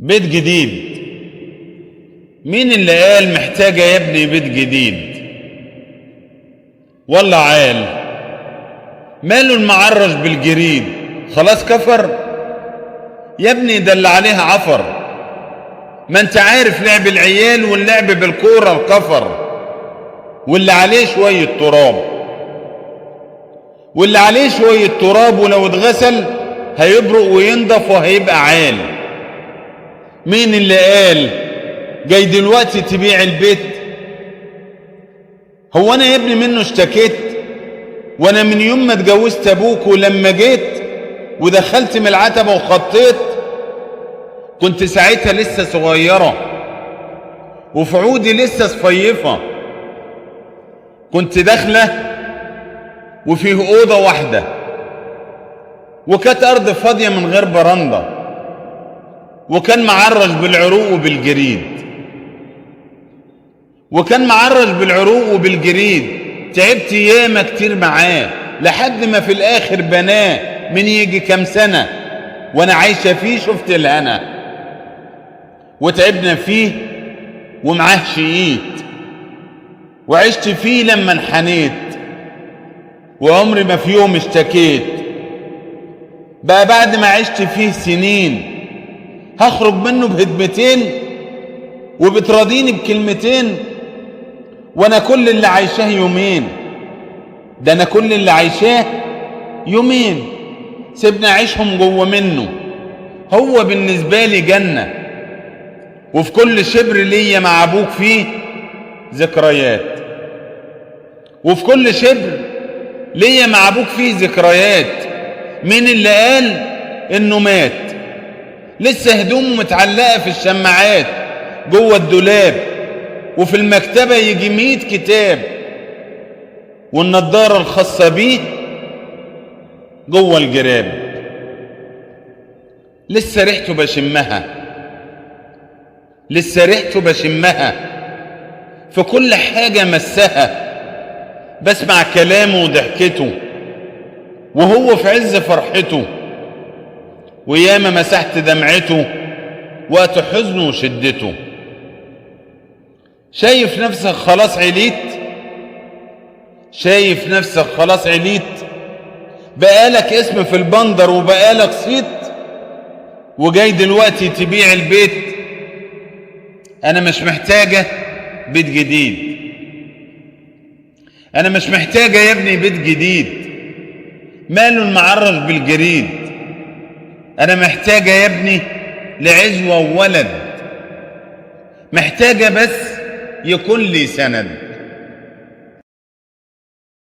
بيت جديد. مين اللي قال محتاجة يا ابني بيت جديد؟ والله عال ماله المعرج بالجريد؟ خلاص كفر يا ابني، ده اللي عليها عفر. ما انت عارف لعب العيال واللعب بالكورة الكفر، واللي عليه شوية تراب، واللي عليه شوية تراب ولو اتغسل هيبرق وينضف وهيبقى عال. مين اللي قال جاي دلوقتي تبيع البيت؟ هو انا يا ابني منه اشتكيت؟ وانا من يوم ما اتجوزت ابوك ولما جيت ودخلت من العتبة وخطيت كنت ساعتها لسه صغيرة وفي عودي لسه صفيفة، كنت داخلة وفيه أوضة واحدة وكانت أرض فاضية من غير برندة وكان معرج بالعروق وبالجريد، وكان معرج بالعروق وبالجريد. تعبت ياما كتير معاه لحد ما في الآخر بناه من يجي كام سنة وأنا عايشة فيه. شفت الهنا وتعبنا فيه ومعاه شقيت وعشت فيه لما انحنيت وعمري ما في يوم اشتكيت. بقى بعد ما عشت فيه سنين هخرج منه بهدمتين وبتراضيني بكلمتين؟ وانا كل اللي عايشاه يومين، ده انا كل اللي عايشاه يومين، سيبني اعيشهم جوه منه. هو بالنسبة لي جنة، وفي كل شبر ليا مع ابوك فيه ذكريات، وفي كل شبر ليا مع ابوك فيه ذكريات. مين اللي قال انه مات؟ لسه هدومه متعلقة في الشماعات جوه الدولاب، وفي المكتبة يجي 100 كتاب، والنضارة الخاصة بيه جوه الجراب. لسه ريحته بشمها، لسه ريحته بشمها في كل حاجة مسها. بسمع كلامه وضحكته وهو في عز فرحته، وياما مسحت دمعته وقت حزنه وشدته. شايف نفسك خلاص عليت؟ شايف نفسك خلاص عليت؟ بقالك اسم في البندر وبقالك صيت وجاي دلوقتي تبيع البيت؟ انا مش محتاجة بيت جديد، انا مش محتاجة يا ابني بيت جديد. ماله المعرج بالجريد؟ انا محتاجة يا ابني لعزوة وولد، محتاجة بس يكون لي سند.